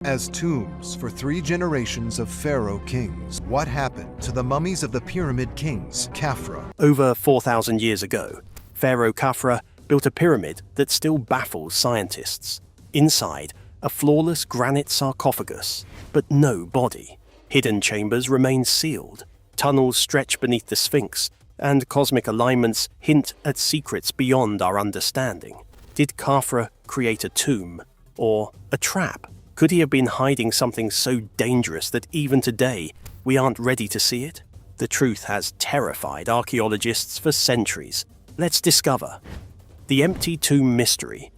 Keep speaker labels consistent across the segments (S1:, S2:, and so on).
S1: as tombs for 3 generations of Pharaoh kings. What happened to the mummies of the Pyramid Kings, Khafre?
S2: Over 4,000 years ago, Pharaoh Khafre built a pyramid that still baffles scientists. Inside, a flawless granite sarcophagus, but no body. Hidden chambers remain sealed. Tunnels stretch beneath the Sphinx, and cosmic alignments hint at secrets beyond our understanding. Did Khafre create a tomb or a trap? Could he have been hiding something so dangerous that even today we aren't ready to see it? The truth has terrified archaeologists for centuries. Let's discover the empty tomb mystery.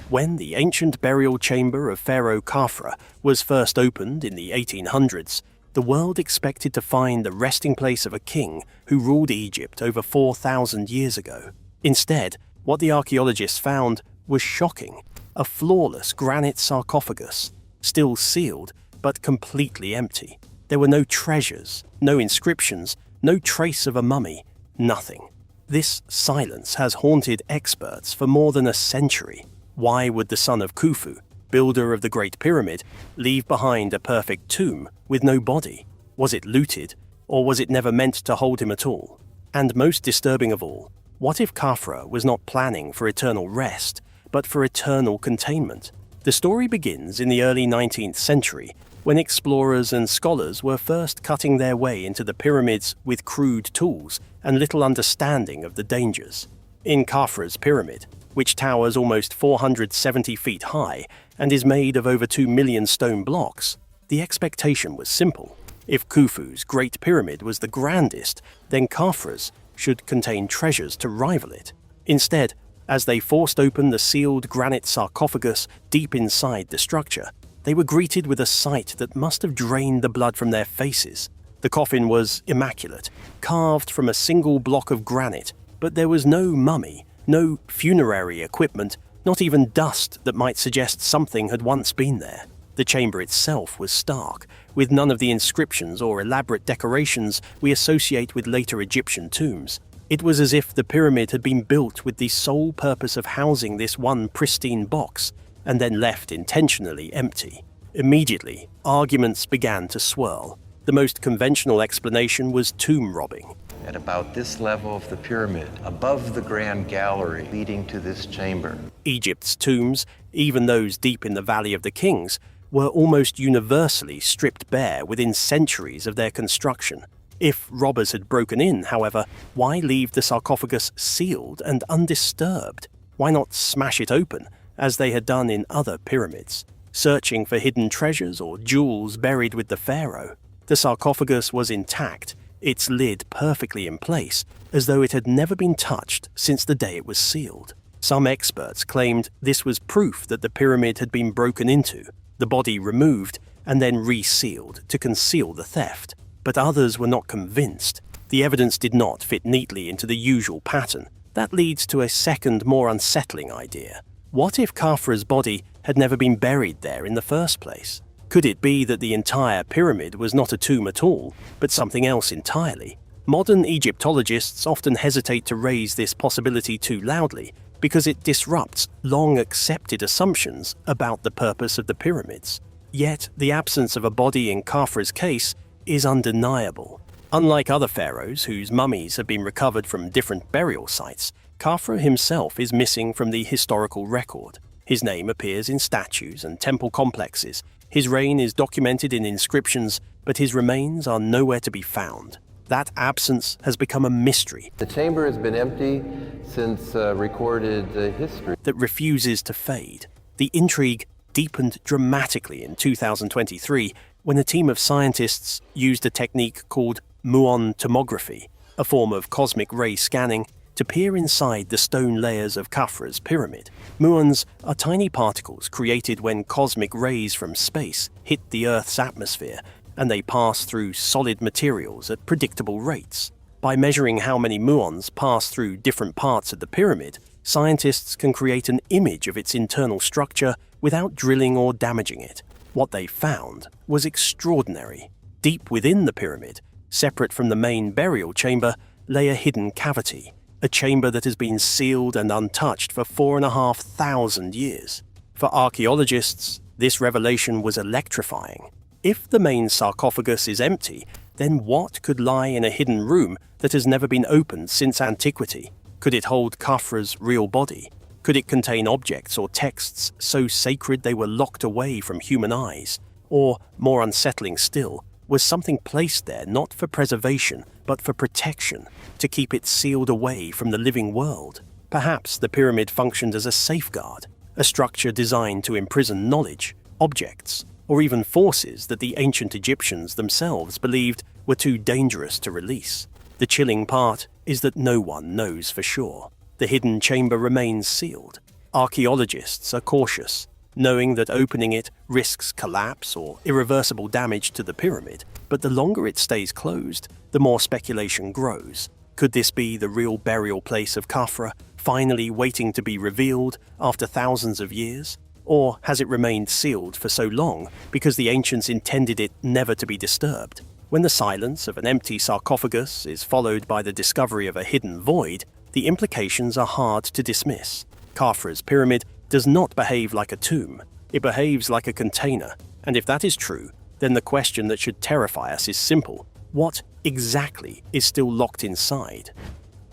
S2: When the ancient burial chamber of Pharaoh Khafre was first opened in the 1800s, the world expected to find the resting place of a king who ruled Egypt over 4,000 years ago. Instead, what the archaeologists found was shocking: a flawless granite sarcophagus, still sealed but completely empty. There were no treasures, no inscriptions, no trace of a mummy, nothing. This silence has haunted experts for more than a century. Why would the son of Khufu, builder of the Great Pyramid, leave behind a perfect tomb with no body? Was it looted, or was it never meant to hold him at all? And most disturbing of all, what if Khafre was not planning for eternal rest, but for eternal containment? The story begins in the early 19th century, when explorers and scholars were first cutting their way into the pyramids with crude tools and little understanding of the dangers. In Khafre's pyramid, which towers almost 470 feet high and is made of over 2 million stone blocks, the expectation was simple. If Khufu's Great Pyramid was the grandest, then Khafre's should contain treasures to rival it. Instead, as they forced open the sealed granite sarcophagus deep inside the structure, they were greeted with a sight that must have drained the blood from their faces. The coffin was immaculate, carved from a single block of granite, but there was no mummy, no funerary equipment, not even dust that might suggest something had once been there. The chamber itself was stark, with none of the inscriptions or elaborate decorations we associate with later Egyptian tombs. It was as if the pyramid had been built with the sole purpose of housing this one pristine box, and then left intentionally empty. Immediately, arguments began to swirl. The most conventional explanation was tomb robbing.
S3: At about this level of the pyramid, above the grand gallery leading to this chamber.
S2: Egypt's tombs, even those deep in the Valley of the Kings, were almost universally stripped bare within centuries of their construction. If robbers had broken in, however, why leave the sarcophagus sealed and undisturbed? Why not smash it open, as they had done in other pyramids, searching for hidden treasures or jewels buried with the pharaoh? The sarcophagus was intact, its lid perfectly in place, as though it had never been touched since the day it was sealed. Some experts claimed this was proof that the pyramid had been broken into, the body removed, and then resealed to conceal the theft. But others were not convinced. The evidence did not fit neatly into the usual pattern. That leads to a second, more unsettling idea. What if Khafre's body had never been buried there in the first place? Could it be that the entire pyramid was not a tomb at all, but something else entirely? Modern Egyptologists often hesitate to raise this possibility too loudly because it disrupts long-accepted assumptions about the purpose of the pyramids. Yet, the absence of a body in Khafre's case is undeniable. Unlike other pharaohs whose mummies have been recovered from different burial sites, Khafre himself is missing from the historical record. His name appears in statues and temple complexes. His reign is documented in inscriptions, but his remains are nowhere to be found. That absence has become a mystery.
S3: The chamber has been empty since recorded history
S2: That refuses to fade. The intrigue deepened dramatically in 2023 when a team of scientists used a technique called muon tomography, a form of cosmic ray scanning, to peer inside the stone layers of Khafre's pyramid. Muons are tiny particles created when cosmic rays from space hit the Earth's atmosphere, and they pass through solid materials at predictable rates. By measuring how many muons pass through different parts of the pyramid, scientists can create an image of its internal structure without drilling or damaging it. What they found was extraordinary. Deep within the pyramid, separate from the main burial chamber, lay a hidden cavity, a chamber that has been sealed and untouched for 4,500 years. For archaeologists, This revelation was electrifying. If the main sarcophagus is empty, then what could lie in a hidden room that has never been opened since antiquity? Could it hold Khafre's real body? Could it contain objects or texts so sacred they were locked away from human eyes? Or, more unsettling still, was something placed there not for preservation, but for protection, to keep it sealed away from the living world? Perhaps the pyramid functioned as a safeguard, a structure designed to imprison knowledge, objects, or even forces that the ancient Egyptians themselves believed were too dangerous to release. The chilling part is that no one knows for sure. The hidden chamber remains sealed. Archaeologists are cautious, knowing that opening it risks collapse or irreversible damage to the pyramid, but the longer it stays closed, the more speculation grows. Could this be the real burial place of Khafre, finally waiting to be revealed after thousands of years? Or has it remained sealed for so long because the ancients intended it never to be disturbed? When the silence of an empty sarcophagus is followed by the discovery of a hidden void, the implications are hard to dismiss. Khafre's pyramid does not behave like a tomb, it behaves like a container, and if that is true, then the question that should terrify us is simple: what exactly is still locked inside?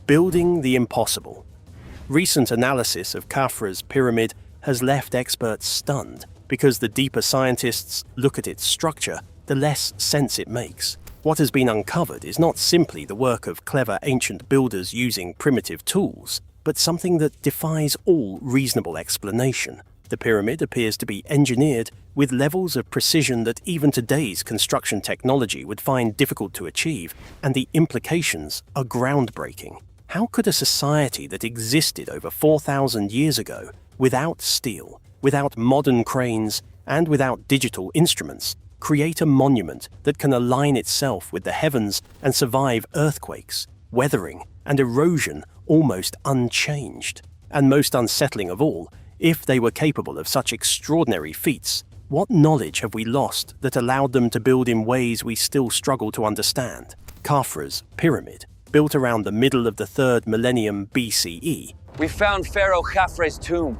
S2: Building the impossible. Recent analysis of Khafre's pyramid has left experts stunned, because the deeper scientists look at its structure, the less sense it makes. What has been uncovered is not simply the work of clever ancient builders using primitive tools, but something that defies all reasonable explanation. The pyramid appears to be engineered with levels of precision that even today's construction technology would find difficult to achieve, and the implications are groundbreaking. How could a society that existed over 4,000 years ago, without steel, without modern cranes, and without digital instruments, create a monument that can align itself with the heavens and survive earthquakes, weathering, and erosion almost unchanged? And most unsettling of all, if they were capable of such extraordinary feats, what knowledge have we lost that allowed them to build in ways we still struggle to understand? Khafre's pyramid, built around the middle of the 3rd millennium BCE,
S4: we found Pharaoh Khafre's tomb,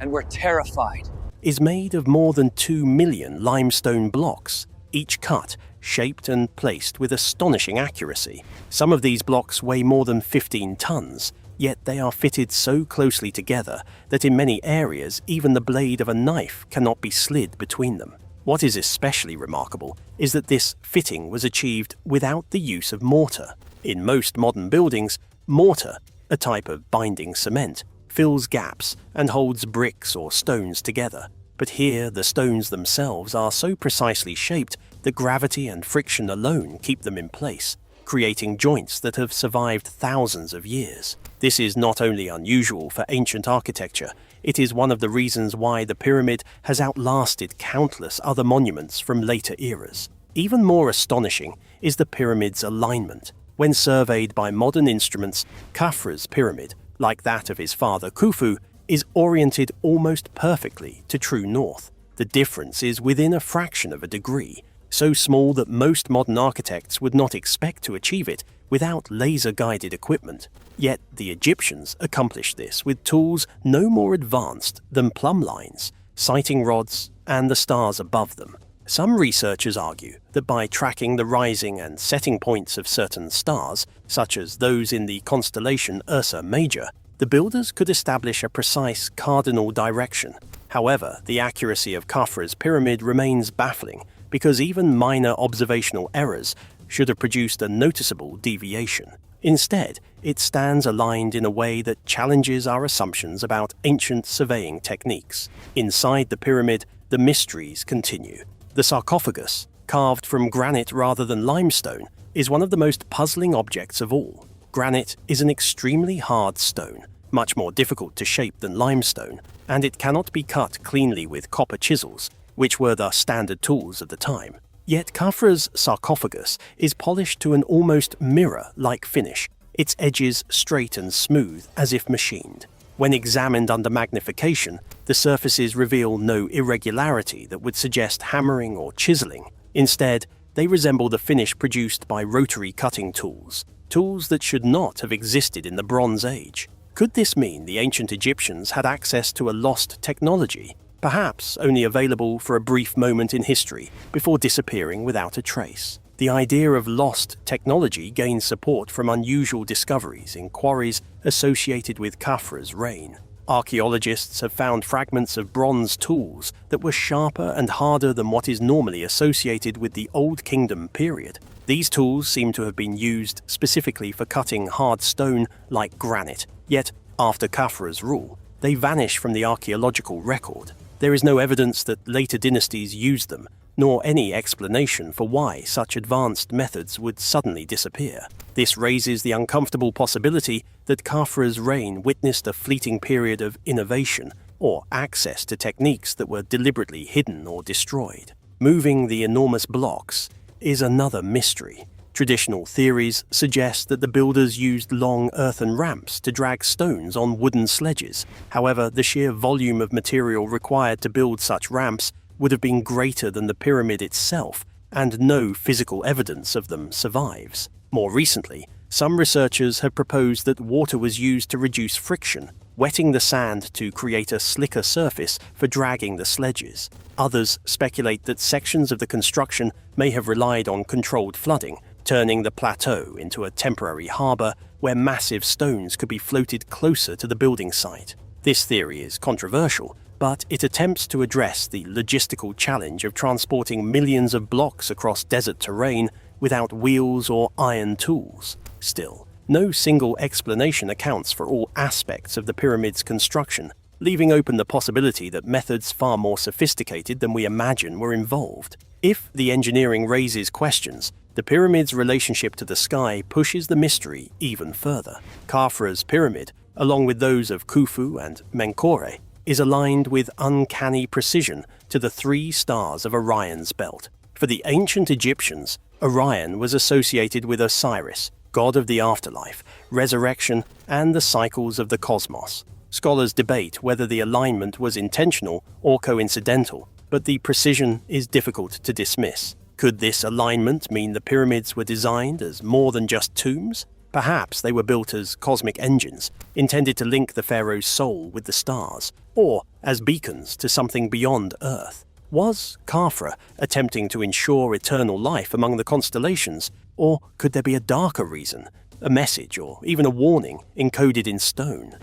S4: and we're terrified.
S2: Is made of more than 2 million limestone blocks, each cut, shaped and placed with astonishing accuracy. Some of these blocks weigh more than 15 tons, yet they are fitted so closely together that in many areas even the blade of a knife cannot be slid between them. What is especially remarkable is that this fitting was achieved without the use of mortar. In most modern buildings, mortar, a type of binding cement, fills gaps and holds bricks or stones together. But here the stones themselves are so precisely shaped that gravity and friction alone keep them in place, creating joints that have survived thousands of years. This is not only unusual for ancient architecture, it is one of the reasons why the pyramid has outlasted countless other monuments from later eras. Even more astonishing is the pyramid's alignment. When surveyed by modern instruments, Khafre's pyramid, like that of his father Khufu, is oriented almost perfectly to true north. The difference is within a fraction of a degree, so small that most modern architects would not expect to achieve it without laser-guided equipment. Yet the Egyptians accomplished this with tools no more advanced than plumb lines, sighting rods, and the stars above them. Some researchers argue that by tracking the rising and setting points of certain stars, such as those in the constellation Ursa Major, the builders could establish a precise cardinal direction. However, the accuracy of Khafre's pyramid remains baffling, because even minor observational errors should have produced a noticeable deviation. Instead, it stands aligned in a way that challenges our assumptions about ancient surveying techniques. Inside the pyramid, the mysteries continue. The sarcophagus, carved from granite rather than limestone, is one of the most puzzling objects of all. Granite is an extremely hard stone, much more difficult to shape than limestone, and it cannot be cut cleanly with copper chisels, which were the standard tools of the time. Yet Khafre's sarcophagus is polished to an almost mirror-like finish, its edges straight and smooth as if machined. When examined under magnification, the surfaces reveal no irregularity that would suggest hammering or chiseling. Instead, they resemble the finish produced by rotary cutting tools, tools that should not have existed in the Bronze Age. Could this mean the ancient Egyptians had access to a lost technology? perhaps only available for a brief moment in history before disappearing without a trace. The idea of lost technology gains support from unusual discoveries in quarries associated with Khafre's reign. Archaeologists have found fragments of bronze tools that were sharper and harder than what is normally associated with the Old Kingdom period. These tools seem to have been used specifically for cutting hard stone like granite, yet after Khafre's rule, they vanish from the archaeological record. There is no evidence that later dynasties used them, nor any explanation for why such advanced methods would suddenly disappear. This raises the uncomfortable possibility that Khafre's reign witnessed a fleeting period of innovation or access to techniques that were deliberately hidden or destroyed. Moving the enormous blocks is another mystery. Traditional theories suggest that the builders used long earthen ramps to drag stones on wooden sledges. However, the sheer volume of material required to build such ramps would have been greater than the pyramid itself, and no physical evidence of them survives. More recently, some researchers have proposed that water was used to reduce friction, wetting the sand to create a slicker surface for dragging the sledges. Others speculate that sections of the construction may have relied on controlled flooding, turning the plateau into a temporary harbour where massive stones could be floated closer to the building site. This theory is controversial, but it attempts to address the logistical challenge of transporting millions of blocks across desert terrain without wheels or iron tools. Still, no single explanation accounts for all aspects of the pyramid's construction, leaving open the possibility that methods far more sophisticated than we imagine were involved. If the engineering raises questions, the pyramid's relationship to the sky pushes the mystery even further. Khafre's pyramid, along with those of Khufu and Menkaure, is aligned with uncanny precision to the 3 stars of Orion's belt. For the ancient Egyptians, Orion was associated with Osiris, god of the afterlife, resurrection, and the cycles of the cosmos. Scholars debate whether the alignment was intentional or coincidental, but the precision is difficult to dismiss. Could this alignment mean the pyramids were designed as more than just tombs? Perhaps they were built as cosmic engines, intended to link the pharaoh's soul with the stars, or as beacons to something beyond Earth. Was Khafre attempting to ensure eternal life among the constellations, or could there be a darker reason, a message or even a warning encoded in stone?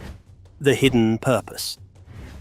S2: The hidden purpose.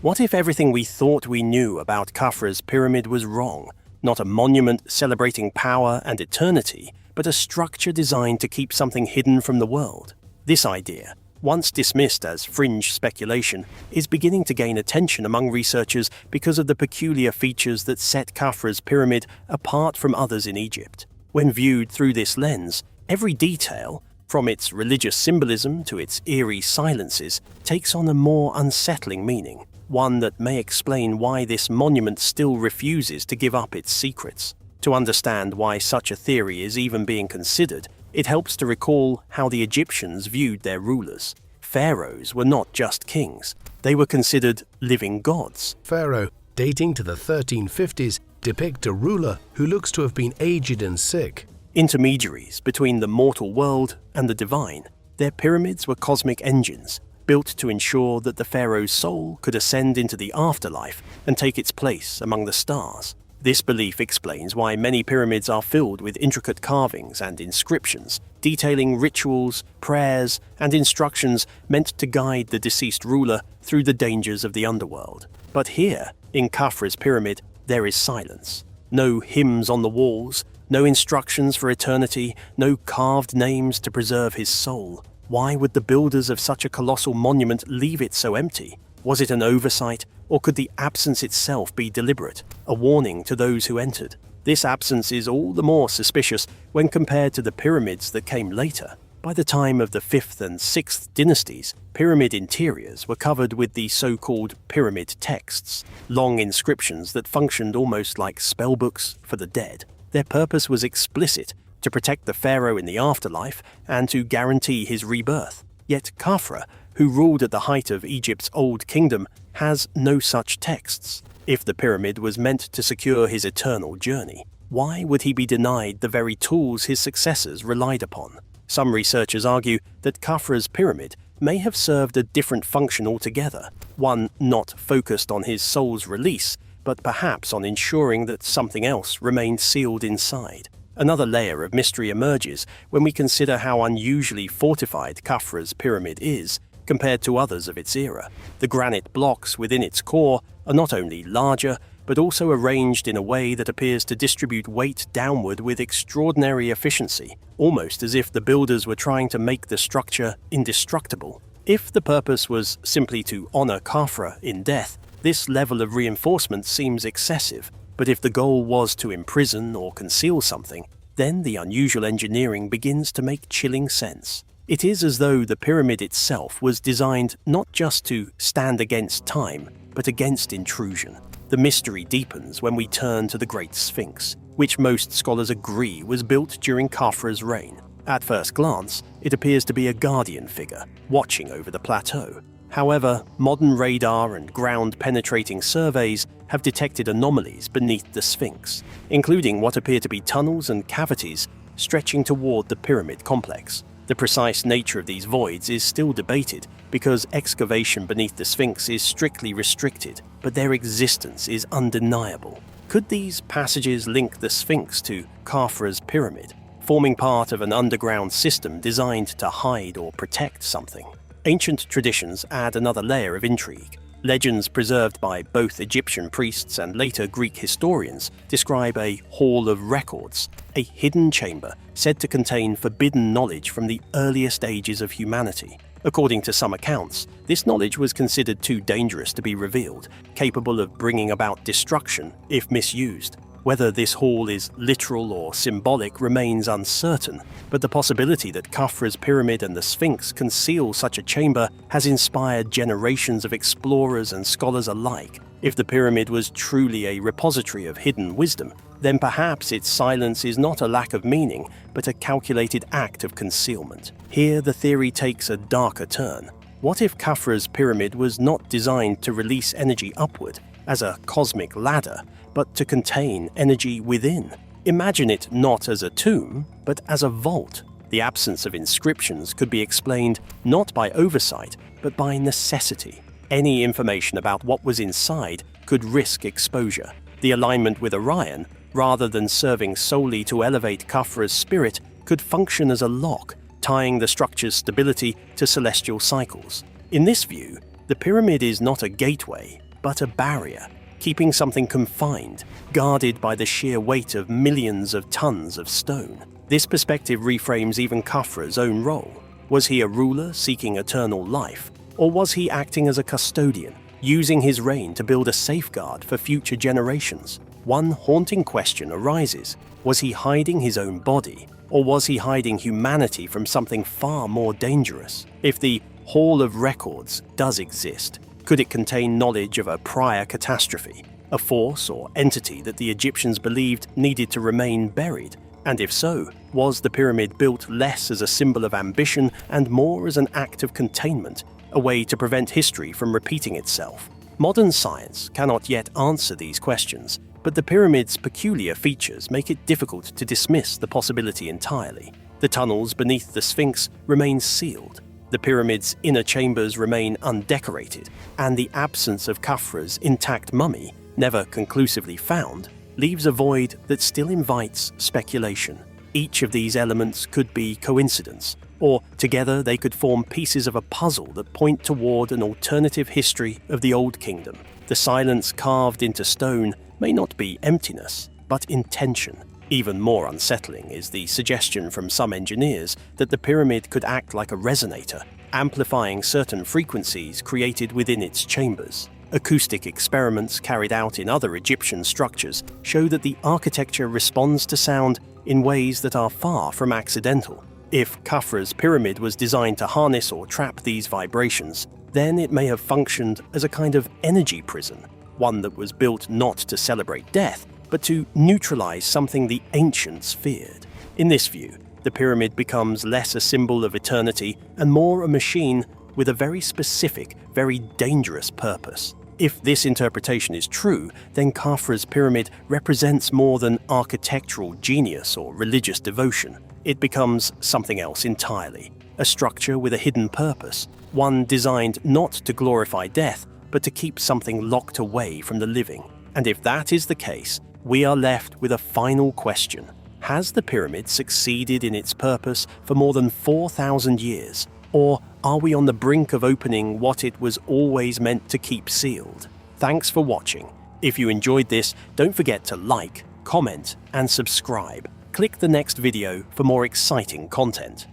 S2: What if everything we thought we knew about Khafre's pyramid was wrong? Not a monument celebrating power and eternity, but a structure designed to keep something hidden from the world. This idea, once dismissed as fringe speculation, is beginning to gain attention among researchers because of the peculiar features that set Khafre's pyramid apart from others in Egypt. When viewed through this lens, every detail, from its religious symbolism to its eerie silences, takes on a more unsettling meaning, one that may explain why this monument still refuses to give up its secrets. To understand why such a theory is even being considered, it helps to recall how the Egyptians viewed their rulers. Pharaohs were not just kings, they were considered living gods.
S5: Pharaoh, dating to the 1350s, depict a ruler who looks to have been aged and sick.
S2: Intermediaries between the mortal world and the divine, their pyramids were cosmic engines, built to ensure that the pharaoh's soul could ascend into the afterlife and take its place among the stars. This belief explains why many pyramids are filled with intricate carvings and inscriptions, detailing rituals, prayers, and instructions meant to guide the deceased ruler through the dangers of the underworld. But here, in Khafre's pyramid, there is silence. No hymns on the walls, no instructions for eternity, no carved names to preserve his soul. Why would the builders of such a colossal monument leave it so empty? Was it an oversight, or could the absence itself be deliberate, a warning to those who entered? This absence is all the more suspicious when compared to the pyramids that came later. By the time of the 5th and 6th dynasties, pyramid interiors were covered with the so-called pyramid texts, long inscriptions that functioned almost like spellbooks for the dead. Their purpose was explicit: to protect the pharaoh in the afterlife and to guarantee his rebirth. Yet Khafre, who ruled at the height of Egypt's Old Kingdom, has no such texts. If the pyramid was meant to secure his eternal journey, why would he be denied the very tools his successors relied upon? Some researchers argue that Khafre's pyramid may have served a different function altogether, one not focused on his soul's release, but perhaps on ensuring that something else remained sealed inside. Another layer of mystery emerges when we consider how unusually fortified Khafre's pyramid is compared to others of its era. The granite blocks within its core are not only larger, but also arranged in a way that appears to distribute weight downward with extraordinary efficiency, almost as if the builders were trying to make the structure indestructible. If the purpose was simply to honor Khafre in death, this level of reinforcement seems excessive, but if the goal was to imprison or conceal something, then the unusual engineering begins to make chilling sense. It is as though the pyramid itself was designed not just to stand against time, but against intrusion. The mystery deepens when we turn to the Great Sphinx, which most scholars agree was built during Khafre's reign. At first glance, it appears to be a guardian figure, watching over the plateau. However, modern radar and ground-penetrating surveys have detected anomalies beneath the Sphinx, including what appear to be tunnels and cavities stretching toward the pyramid complex. The precise nature of these voids is still debated because excavation beneath the Sphinx is strictly restricted, but their existence is undeniable. Could these passages link the Sphinx to Khafre's pyramid, forming part of an underground system designed to hide or protect something? Ancient traditions add another layer of intrigue. Legends preserved by both Egyptian priests and later Greek historians describe a hall of records, a hidden chamber said to contain forbidden knowledge from the earliest ages of humanity. According to some accounts, this knowledge was considered too dangerous to be revealed, capable of bringing about destruction if misused. Whether this hall is literal or symbolic remains uncertain, but the possibility that Khafre's pyramid and the Sphinx conceal such a chamber has inspired generations of explorers and scholars alike. If the pyramid was truly a repository of hidden wisdom, then perhaps its silence is not a lack of meaning, but a calculated act of concealment. Here the theory takes a darker turn. What if Khafre's pyramid was not designed to release energy upward, as a cosmic ladder, but to contain energy within? Imagine it not as a tomb, but as a vault. The absence of inscriptions could be explained not by oversight, but by necessity. Any information about what was inside could risk exposure. The alignment with Orion, rather than serving solely to elevate Khafre's spirit, could function as a lock, tying the structure's stability to celestial cycles. In this view, the pyramid is not a gateway, but a barrier, keeping something confined, guarded by the sheer weight of millions of tons of stone. This perspective reframes even Khafre's own role. Was he a ruler seeking eternal life, or was he acting as a custodian, using his reign to build a safeguard for future generations? One haunting question arises: was he hiding his own body, or was he hiding humanity from something far more dangerous? If the Hall of Records does exist, could it contain knowledge of a prior catastrophe, a force or entity that the Egyptians believed needed to remain buried? And if so, was the pyramid built less as a symbol of ambition and more as an act of containment, a way to prevent history from repeating itself? Modern science cannot yet answer these questions, but the pyramid's peculiar features make it difficult to dismiss the possibility entirely. The tunnels beneath the Sphinx remain sealed, the pyramid's inner chambers remain undecorated, and the absence of Khafre's intact mummy, never conclusively found, leaves a void that still invites speculation. Each of these elements could be coincidence, or together they could form pieces of a puzzle that point toward an alternative history of the Old Kingdom. The silence carved into stone may not be emptiness, but intention. Even more unsettling is the suggestion from some engineers that the pyramid could act like a resonator, amplifying certain frequencies created within its chambers. Acoustic experiments carried out in other Egyptian structures show that the architecture responds to sound in ways that are far from accidental. If Khafre's pyramid was designed to harness or trap these vibrations, then it may have functioned as a kind of energy prison, one that was built not to celebrate death, but to neutralize something the ancients feared. In this view, the pyramid becomes less a symbol of eternity and more a machine with a very specific, very dangerous purpose. If this interpretation is true, then Khafre's pyramid represents more than architectural genius or religious devotion. It becomes something else entirely, a structure with a hidden purpose, one designed not to glorify death, but to keep something locked away from the living. And if that is the case, we are left with a final question. Has the pyramid succeeded in its purpose for more than 4,000 years? Or are we on the brink of opening what it was always meant to keep sealed? Thanks for watching. If you enjoyed this, don't forget to like, comment, and subscribe. Click the next video for more exciting content.